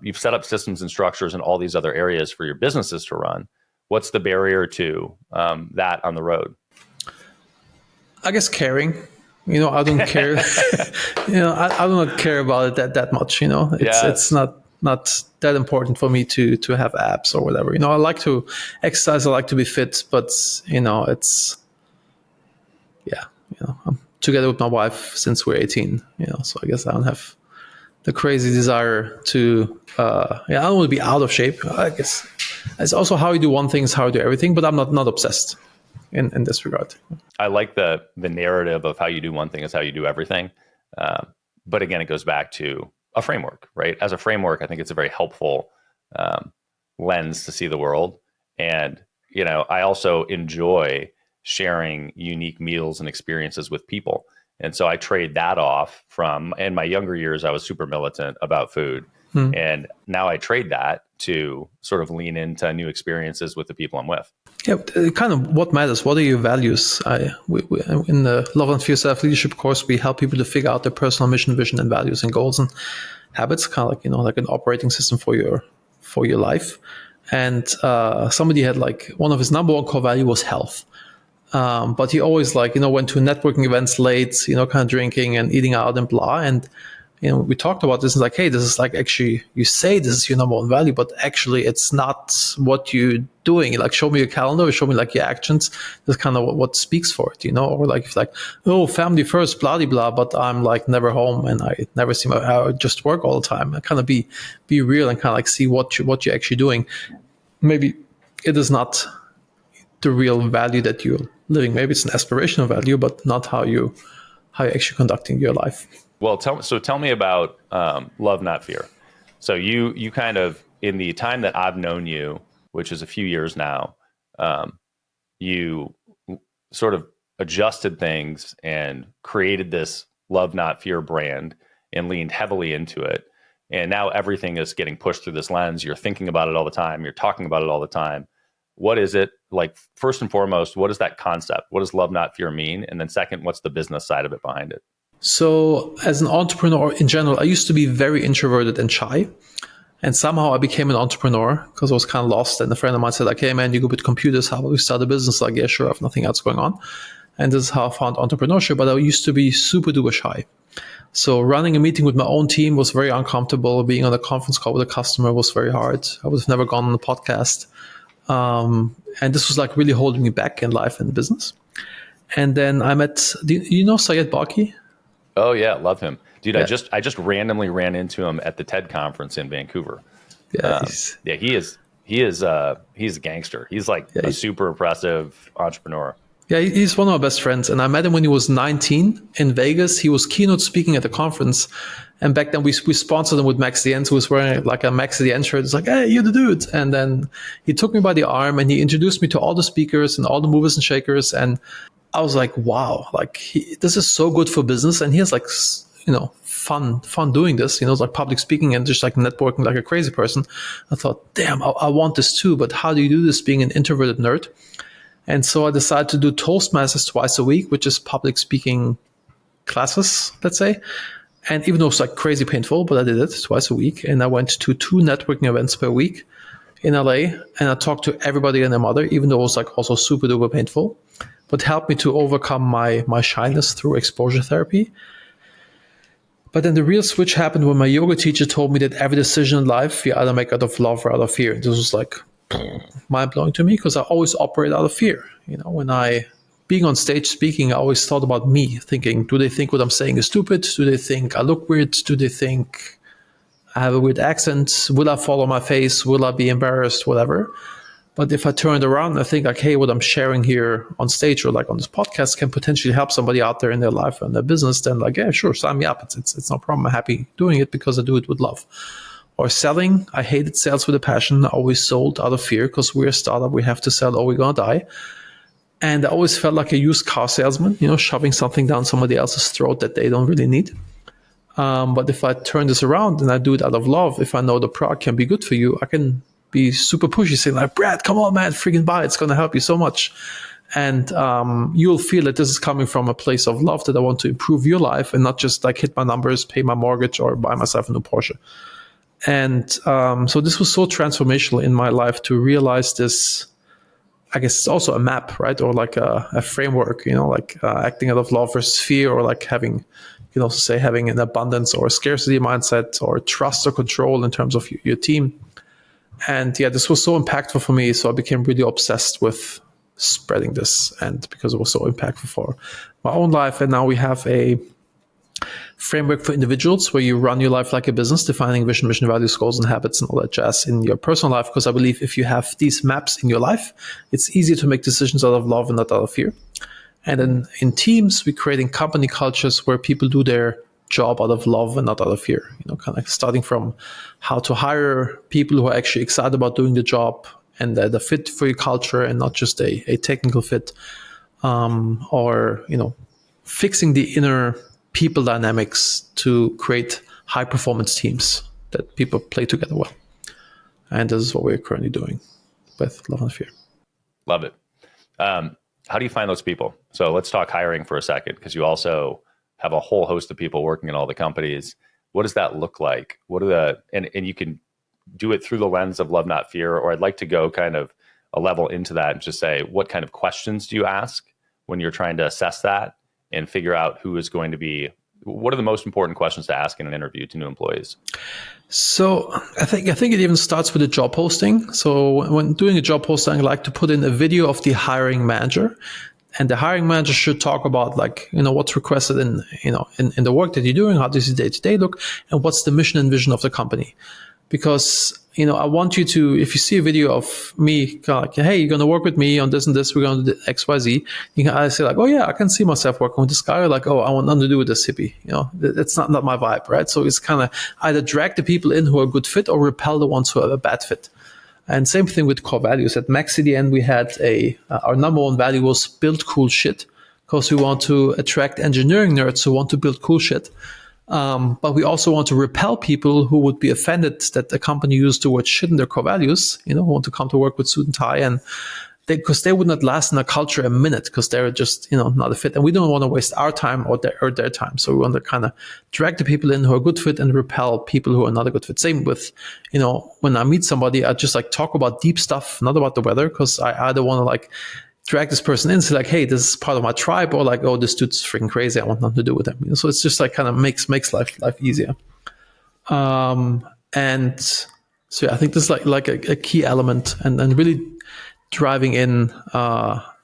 you've set up systems and structures in all these other areas for your businesses to run. What's the barrier to that on the road? I guess caring. I don't care. I do not care about it that much. It's not that important for me to have abs or whatever. I like to exercise. I like to be fit, but I'm together with my wife since we're 18. So I guess I don't have the crazy desire to. I don't want to be out of shape. I guess it's also how you do one thing is how you do everything. But I'm not obsessed in this regard. I like the narrative of how you do one thing is how you do everything. But again, it goes back to a framework, right? As a framework, I think it's a very helpful lens to see the world. And, I also enjoy sharing unique meals and experiences with people. And so I trade that off from, in my younger years, I was super militant about food. And now I trade that to sort of lean into new experiences with the people I'm with. Yeah, kind of what matters. What are your values? In the Love and Fear Self-Leadership course, we help people to figure out their personal mission, vision, and values and goals and habits, kind of like, like an operating system for your life. And somebody had like one of his number one core value was health. But he always went to networking events late, kind of drinking and eating out and blah. And, we talked about this and like, hey, this is like actually, you say this is your number one value, but actually it's not what you're doing. Like, show me your calendar, or show me like your actions. That's kind of what speaks for it, or like, if like, oh, family first, blah, blah, blah, but I'm like never home and I never see I just work all the time. And kind of be real and kind of like see what you're actually doing. Maybe it is not the real value that you're living. Maybe it's an aspirational value, but not how you're actually conducting your life. Well, tell me about Love, Not Fear. So you kind of, in the time that I've known you, which is a few years now, you sort of adjusted things and created this Love, Not Fear brand and leaned heavily into it. And now everything is getting pushed through this lens. You're thinking about it all the time. You're talking about it all the time. What is it? Like, first and foremost, what is that concept? What does Love, Not Fear mean? And then second, what's the business side of it behind it? So as an entrepreneur in general, I used to be very introverted and shy. And somehow I became an entrepreneur because I was kind of lost. And a friend of mine said, like, hey, man, you go with computers. How about we start a business? Like, yeah, sure. I have nothing else going on. And this is how I found entrepreneurship. But I used to be super duper shy. So running a meeting with my own team was very uncomfortable. Being on a conference call with a customer was very hard. I would have never gone on a podcast. And this was like really holding me back in life and business. And then I met, you know Syed Baki? Oh, yeah. Love him. dude, I just randomly ran into him at the TED conference in Vancouver. Yeah, He's a gangster. He's like a super impressive entrepreneur. Yeah, he's one of my best friends. And I met him when he was 19 in Vegas. He was keynote speaking at the conference. And back then we sponsored him with MaxCDN. So he was wearing like a MaxCDN shirt. It's like, hey, you're the dude. And then he took me by the arm and he introduced me to all the speakers and all the movers and shakers. And I was like, wow, like this is so good for business. And he has like, fun doing this, like public speaking and just like networking like a crazy person. I thought, damn, I want this too. But how do you do this being an introverted nerd? And so I decided to do Toastmasters twice a week, which is public speaking classes, let's say. And even though it's like crazy painful, but I did it twice a week. And I went to 2 networking events per week in LA. And I talked to everybody and their mother, even though it was like also super duper painful, but helped me to overcome my shyness through exposure therapy. But then the real switch happened when my yoga teacher told me that every decision in life you either make out of love or out of fear. This was like mind-blowing to me because I always operate out of fear. When being on stage speaking, I always thought about me, thinking, do they think what I'm saying is stupid? Do they think I look weird? Do they think I have a weird accent? Will I fall on my face? Will I be embarrassed? Whatever. But if I turn it around, I think like, hey, what I'm sharing here on stage or like on this podcast can potentially help somebody out there in their life and their business, then like, yeah, sure, sign me up. It's no problem. I'm happy doing it because I do it with love. Or selling, I hated sales with a passion. I always sold out of fear because we're a startup. We have to sell or we're going to die. And I always felt like a used car salesman, shoving something down somebody else's throat that they don't really need. But if I turn this around and I do it out of love, if I know the product can be good for you, I can be super pushy, saying like, Brad, come on, man, freaking buy it. It's going to help you so much. And you'll feel that this is coming from a place of love that I want to improve your life and not just like hit my numbers, pay my mortgage, or buy myself a new Porsche. And so this was so transformational in my life to realize this. I guess it's also a map, right? Or like a framework, like acting out of love versus fear, or like having, you can also say having an abundance or a scarcity mindset or trust or control in terms of your team. And yeah, this was so impactful for me. So I became really obsessed with spreading this, and because it was so impactful for my own life. And now we have a framework for individuals where you run your life like a business, defining vision, mission, values, goals, and habits and all that jazz in your personal life. Because I believe if you have these maps in your life, it's easier to make decisions out of love and not out of fear. And then in teams, we're creating company cultures where people do their job out of love and not out of fear. Kind of starting from how to hire people who are actually excited about doing the job and the fit for your culture and not just a technical fit, or fixing the inner people dynamics to create high performance teams that people play together well. And this is what we're currently doing with Love and Fear. Love it. How do you find those people? So let's talk hiring for a second, because you also have a whole host of people working in all the companies. What does that look like? What are and you can do it through the lens of love, not fear, or I'd like to go kind of a level into that and just say, what kind of questions do you ask when you're trying to assess that and figure out who is going to be, what are the most important questions to ask in an interview to new employees? So I think it even starts with a job posting. So when doing a job posting, I like to put in a video of the hiring manager, and the hiring manager should talk about like, what's requested in the work that you're doing, how does your day-to-day look, and what's the mission and vision of the company. Because, I want you to, if you see a video of me, kind of like, hey, you're going to work with me on this and this, we're going to do X, Y, Z. You can either say like, oh yeah, I can see myself working with this guy. Or like, oh, I want nothing to do with this hippie. That's not my vibe, right? So it's kind of either drag the people in who are a good fit or repel the ones who are a bad fit. And same thing with core values. At MaxCDN, we had our number one value was build cool shit, because we want to attract engineering nerds who want to build cool shit. But we also want to repel people who would be offended that the company used the word shit in their core values, who want to come to work with suit and tie, and because they would not last in a culture a minute because they're just, not a fit. And we don't want to waste our time or their time. So we want to kind of drag the people in who are a good fit and repel people who are not a good fit. Same with, when I meet somebody, I just like talk about deep stuff, not about the weather, because I either want to like drag this person in and say like, hey, this is part of my tribe, or like, oh, this dude's freaking crazy, I want nothing to do with him. So it's just like kind of makes life easier. And so yeah, I think this is like a key element, and really driving in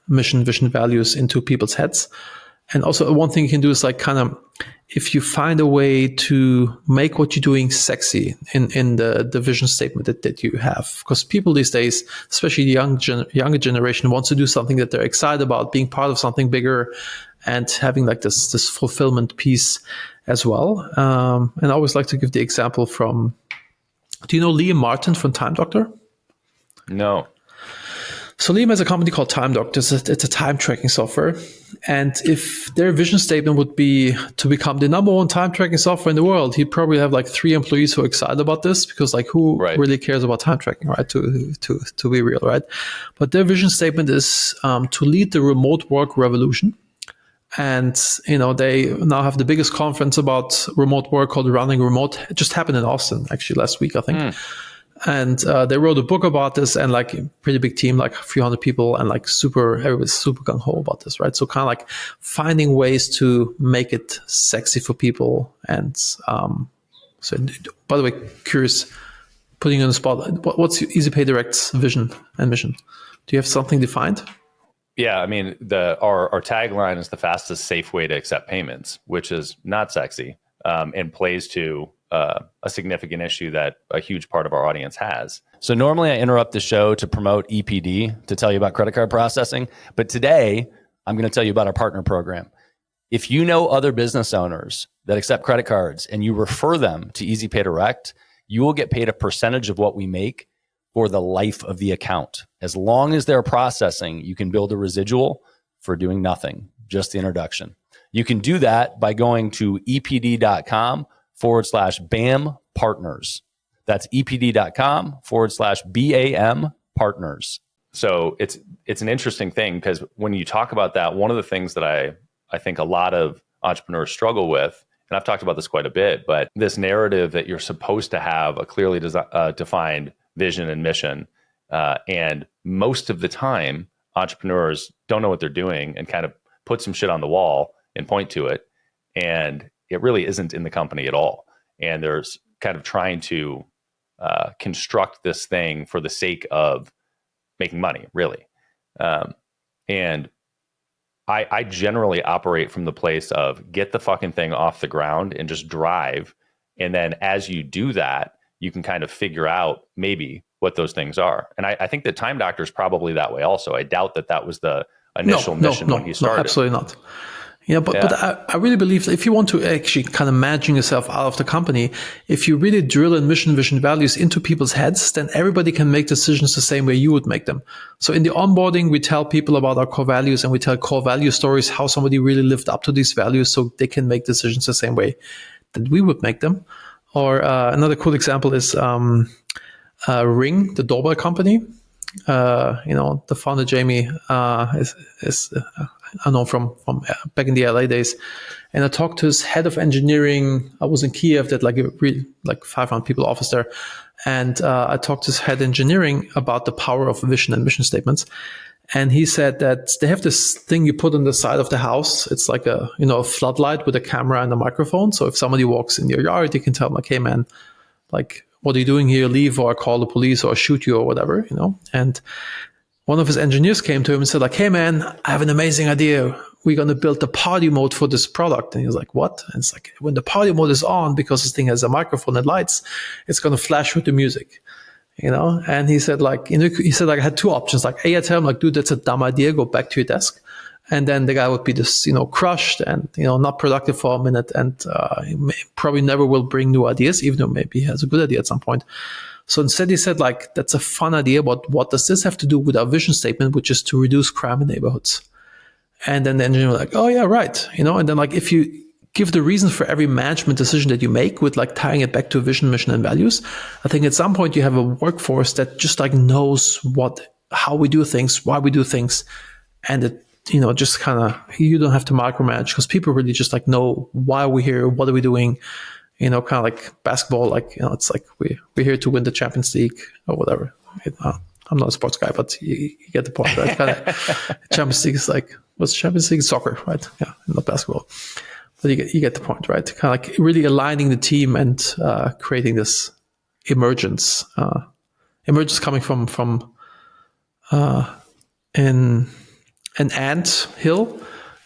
mission, vision, values into people's heads. And also one thing you can do is like kind of, if you find a way to make what you're doing sexy in the vision statement that you have, because people these days, especially the younger generation, wants to do something that they're excited about, being part of something bigger and having like this fulfillment piece as well. And I always like to give the example from, do you know Liam Martin from Time Doctor? No. So Liam has a company called Time Doctor. It's a time tracking software. And if their vision statement would be to become the number one time tracking software in the world, he'd probably have like 3 employees who are excited about this, because like who really cares about time tracking, right? To be real, right? But their vision statement is to lead the remote work revolution. And, they now have the biggest conference about remote work called Running Remote. It just happened in Austin, actually, last week, I think. And they wrote a book about this, and like a pretty big team, like a few hundred people, and like everybody's super gung-ho about this, right? So kind of like finding ways to make it sexy for people. And so, by the way, curious, putting you on the spot, what's EasyPay Direct's vision and mission? Do you have something defined? Yeah, I mean, our tagline is the fastest, safe way to accept payments, which is not sexy, and plays to a significant issue that a huge part of our audience has. So normally I interrupt the show to promote EPD, to tell you about credit card processing. But today I'm going to tell you about our partner program. If you know other business owners that accept credit cards and you refer them to EasyPay Direct, you will get paid a percentage of what we make for the life of the account. As long as they're processing, you can build a residual for doing nothing, just the introduction. You can do that by going to epd.com/BAM partners. That's epd.com/BAM partners. So it's an interesting thing, because when you talk about that, one of the things that I think a lot of entrepreneurs struggle with, and I've talked about this quite a bit, but this narrative that you're supposed to have a clearly defined vision and mission. And most of the time, entrepreneurs don't know what they're doing and kind of put some shit on the wall and point to it. And it really isn't in the company at all. And there's kind of trying to construct this thing for the sake of making money, really. And I generally operate from the place of get the fucking thing off the ground and just drive. And then as you do that, you can kind of figure out maybe what those things are. And I think that Time Doctor is probably that way also. I doubt that was the initial mission when he started. No, absolutely not. Yeah, but I really believe that if you want to actually kind of imagine yourself out of the company, if you really drill in mission, vision, values into people's heads, then everybody can make decisions the same way you would make them. So in the onboarding, we tell people about our core values, and we tell core value stories, how somebody really lived up to these values so they can make decisions the same way that we would make them. Or another cool example is Ring, the doorbell company. The founder Jamie is I know from back in the LA days, and I talked to his head of engineering. I was in Kiev, that like 500 people office there, and I talked to his head engineering about the power of vision and mission statements. And he said that they have this thing you put on the side of the house. It's like a floodlight with a camera and a microphone. So if somebody walks in your yard, you can tell them, like, hey man, like, what are you doing here? Leave, or call the police, or shoot you, or whatever, And one of his engineers came to him and said, like, hey man, I have an amazing idea. We're going to build the party mode for this product. And he was like, what? And it's like, when the party mode is on, because this thing has a microphone and lights, it's going to flash with the music. And he said, like, I had 2 options. Like, A, I tell him, like, dude, that's a dumb idea. Go back to your desk. And then the guy would be just, crushed and, not productive for a minute. And he probably never will bring new ideas, even though maybe he has a good idea at some point. So instead he said, like, that's a fun idea, but what does this have to do with our vision statement, which is to reduce crime in neighborhoods? And then the engineer was like, oh yeah, right. And then, like, if you give the reason for every management decision that you make with, like, tying it back to vision, mission, and values, I think at some point you have a workforce that just, like, knows how we do things, why we do things. And it, just kind of, you don't have to micromanage, because people really just, like, know why we're here, what are we doing, kind of like basketball, like, it's like we're here to win the Champions League or whatever. I'm not a sports guy, but you get the point, right? Kind of, Champions League is like, what's Champions League? Soccer, right? Yeah, not basketball. But you get the point, right? Kind of like really aligning the team and creating this emergence coming from an ant hill.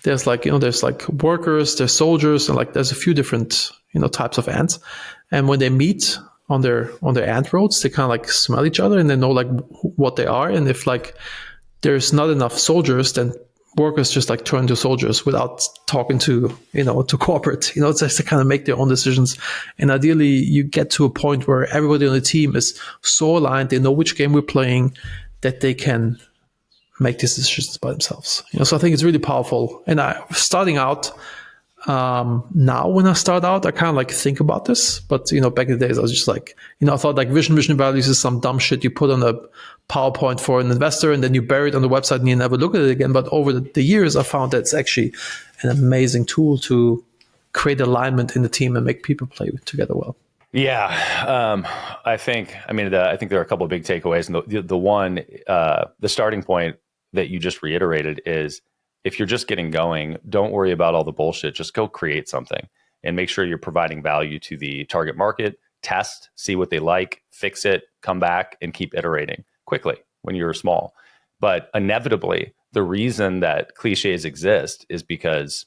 there's like, there's like workers, there's soldiers, and like there's a few different, types of ants. And when they meet on their ant roads, they kind of like smell each other and they know like what they are. And if like there's not enough soldiers, then workers just like turn to soldiers without talking to, to corporate, it's just to kind of make their own decisions. And ideally you get to a point where everybody on the team is so aligned, they know which game we're playing, that they can make these decisions by themselves. So I think it's really powerful. And starting out, now when I start out, I kind of like think about this, but back in the days I was just like, I thought like vision values is some dumb shit you put on a PowerPoint for an investor and then you bury it on the website and you never look at it again. But over the years, I found that it's actually an amazing tool to create alignment in the team and make people play together well. Yeah, I think there are a couple of big takeaways, and the one, the starting point that you just reiterated is, if you're just getting going, don't worry about all the bullshit. Just go create something and make sure you're providing value to the target market. Test, see what they like, fix it, come back, and keep iterating quickly when you're small. But inevitably, the reason that cliches exist is because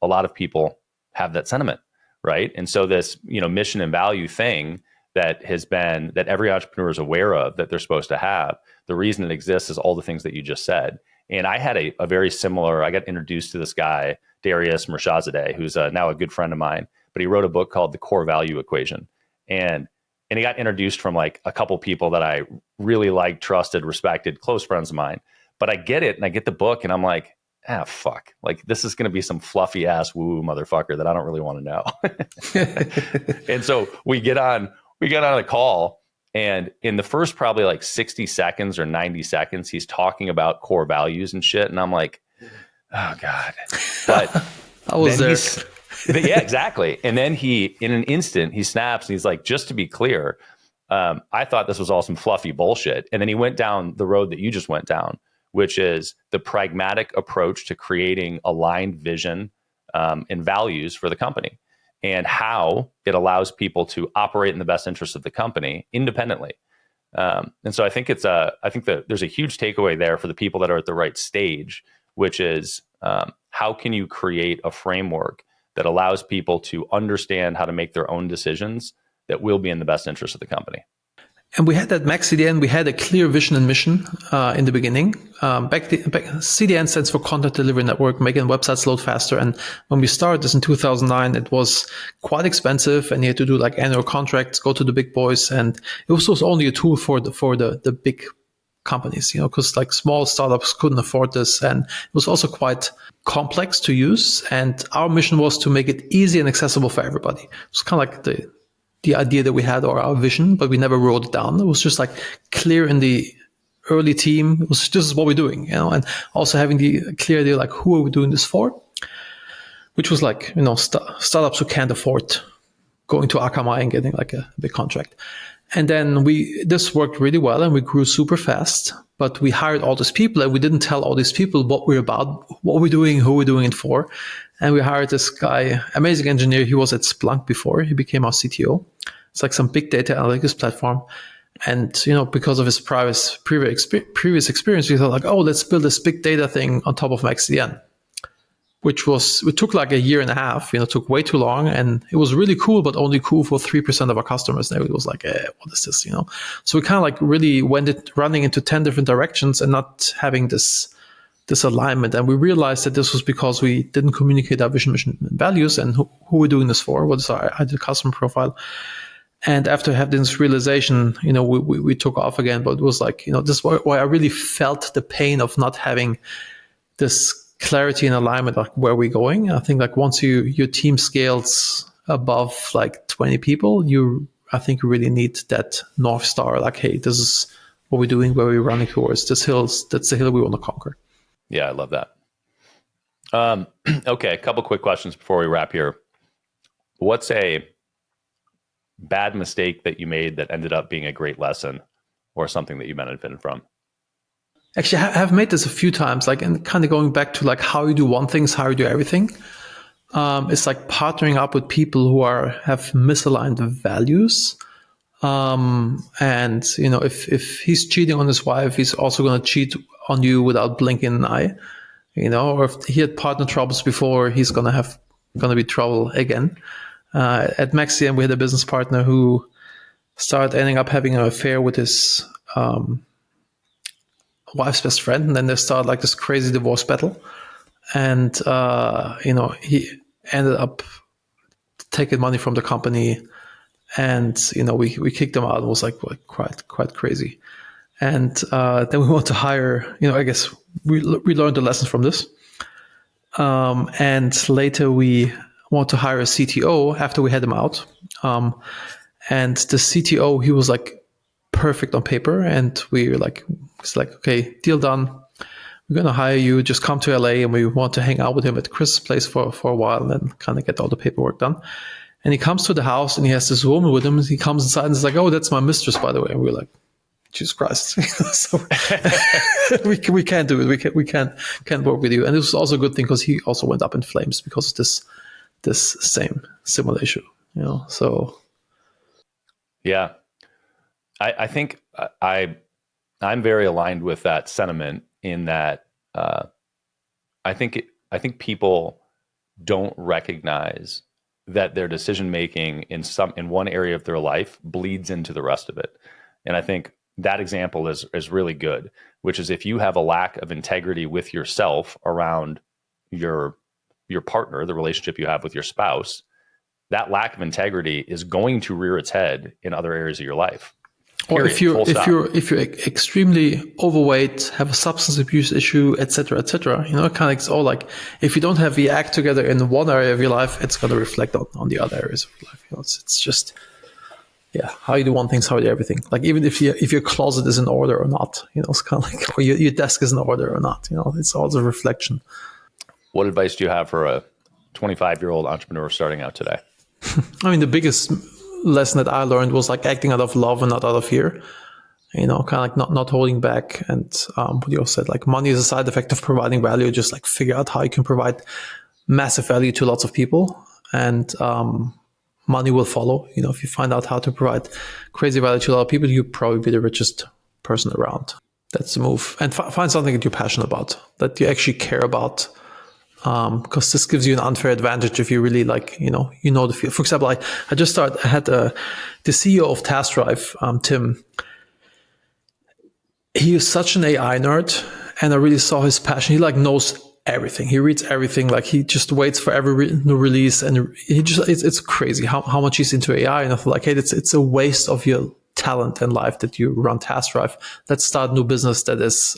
a lot of people have that sentiment, right? And so this, mission and value thing that every entrepreneur is aware of that they're supposed to have, the reason it exists is all the things that you just said. And I had a very similar, I got introduced to this guy, Darius Mirshahzadeh, who's now a good friend of mine, but he wrote a book called The Core Value Equation. And he got introduced from like a couple people that I really liked, trusted, respected, close friends of mine. But I get it, and I get the book, and I'm like, fuck. Like, this is going to be some fluffy ass woo motherfucker that I don't really want to know. And so we get on a call, and in the first probably like 60 seconds or 90 seconds, he's talking about core values and shit. And I'm like, oh God. But I was there. Yeah, exactly. And then in an instant, he snaps and he's like, just to be clear, I thought this was all some fluffy bullshit. And then he went down the road that you just went down, which is the pragmatic approach to creating aligned vision and values for the company, and how it allows people to operate in the best interest of the company independently. And so I think that there's a huge takeaway there for the people that are at the right stage, which is how can you create a framework that allows people to understand how to make their own decisions that will be in the best interest of the company. And we had that MaxCDN, we had a clear vision and mission in the beginning. CDN stands for Content Delivery Network, making websites load faster. And when we started this in 2009, it was quite expensive, and you had to do like annual contracts, go to the big boys. And it was only a tool for the big companies, because like small startups couldn't afford this. And it was also quite complex to use. And our mission was to make it easy and accessible for everybody. It's kind of like the idea that we had, or our vision, but we never wrote it down. It was just like clear in the early team. It was, this is what we're doing, and also having the clear idea, like, who are we doing this for? Which was like, startups who can't afford going to Akamai and getting like a big contract. And then this worked really well, and we grew super fast, but we hired all these people, and we didn't tell all these people what we're about, what we're doing, who we're doing it for. And we hired this guy, amazing engineer. He was at Splunk before. He became our CTO. It's like some big data analytics platform. And, because of his previous experience, we thought like, let's build this big data thing on top of MaxCDN, it took like a year and a half, took way too long. And it was really cool, but only cool for 3% of our customers. And it was like, what is this, So we kind of like really running into 10 different directions and not having this alignment. And we realized that this was because we didn't communicate our vision, mission, and values, and who we're doing this for, what is our ideal customer profile. And after having this realization, we took off again. But it was like, this is why I really felt the pain of not having this clarity and alignment, like where we're going. I think like once your team scales above like 20 people, I think you really need that North Star, like, hey, this is what we're doing, where we're running towards. That's the hill we want to conquer. Yeah, I love that. Okay, a couple quick questions before we wrap here. What's a bad mistake that you made that ended up being a great lesson, or something that you benefited from? Actually, I have made this a few times, like, and kind of going back to like how you do one thing is how you do everything. It's like partnering up with people who have misaligned values. And if he's cheating on his wife, he's also going to cheat on you without blinking an eye. or if he had partner troubles before, he's gonna be trouble again. At MaxCDN, we had a business partner who started ending up having an affair with his wife's best friend, and then they started like this crazy divorce battle. And he ended up taking money from the company, and we kicked him out. It was like quite crazy. And then we want to hire. I guess we learned the lesson from this. And later we want to hire a CTO after we had him out. And the CTO, he was like perfect on paper, and we were like, it's like, okay, deal done. We're going to hire you. Just come to LA, and we want to hang out with him at Chris' place for a while and then kind of get all the paperwork done. And he comes to the house, and he has this woman with him. He comes inside and is like, oh, that's my mistress, by the way. And we're like, Jesus Christ. So we can't do it. We can't work with you. And it was also a good thing because he also went up in flames because of this similar issue, so. Yeah. I think I'm very aligned with that sentiment in that I think people don't recognize that their decision making in one area of their life bleeds into the rest of it. And I think that example is really good, which is if you have a lack of integrity with yourself around your partner, the relationship you have with your spouse, that lack of integrity is going to rear its head in other areas of your life. Or if you're extremely overweight, have a substance abuse issue, etc., kind of it's all like if you don't have the act together in one area of your life, it's going to reflect on the other areas of your life. It's just how you do one thing is how you do everything. Like even if your closet is in order or not, it's kind of like or your desk is in order or not. It's all a reflection. What advice do you have for a 25-year-old entrepreneur starting out today? I mean, the biggest lesson that I learned was like acting out of love and not out of fear, kind of like not holding back. And what you also said, like money is a side effect of providing value. Just like figure out how you can provide massive value to lots of people, and money will follow. If you find out how to provide crazy value to a lot of people, you'll probably be the richest person around. That's the move. And find something that you're passionate about, that you actually care about. Because this gives you an unfair advantage if you really like, the field. For example, I had the CEO of TaskDrive, Tim. He is such an AI nerd, and I really saw his passion. He knows everything. He reads everything. Like he just waits for every new release, and it's crazy how much he's into AI. And I feel like, hey, it's a waste of your talent and life that you run TaskDrive. Let's start a new business that is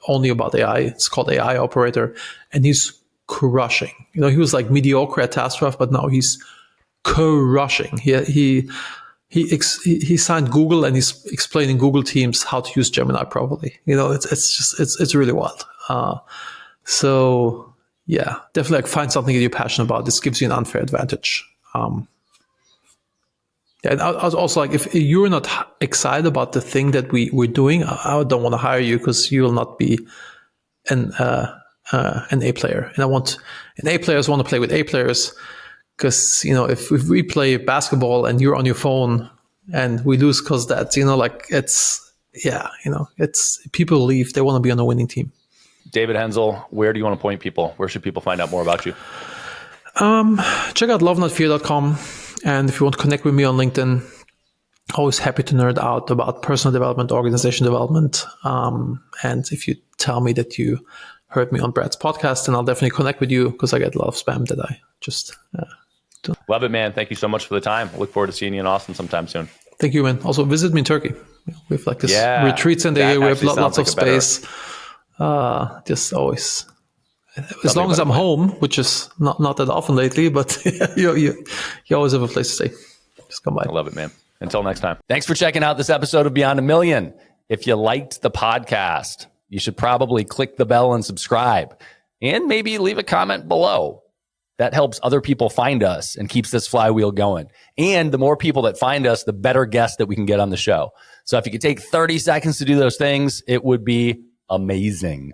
only about AI. It's called AI Operator, and he's crushing. He was like mediocre at TaskDrive, but now he's crushing. He signed Google, and he's explaining Google Teams how to use Gemini properly. It's really wild. So yeah, definitely find something that you're passionate about. This gives you an unfair advantage. And I was also like, if you're not excited about the thing that we're doing, I don't want to hire you because you will not be an A player. And an A players want to play with A players because, if we play basketball and you're on your phone and we lose because that, it's people leave. They want to be on a winning team. David Henzel, where do you want to point people? Where should people find out more about you? Check out lovenotfear.com. And if you want to connect with me on LinkedIn, always happy to nerd out about personal development, organization development. And if you tell me that you heard me on Brad's podcast, then I'll definitely connect with you because I get a lot of spam that I just do. Love it, man. Thank you so much for the time. I look forward to seeing you in Austin sometime soon. Thank you, man. Also, visit me in Turkey. We have like this retreats in the year. We have lots of space. Just always, as long as I'm home, which is not that often lately, but you always have a place to stay. Just come by. I love it, man. Until next time. Thanks for checking out this episode of Beyond a Million. If you liked the podcast, you should probably click the bell and subscribe, and maybe leave a comment below. That helps other people find us and keeps this flywheel going. And the more people that find us, the better guests that we can get on the show. So if you could take 30 seconds to do those things, it would be amazing.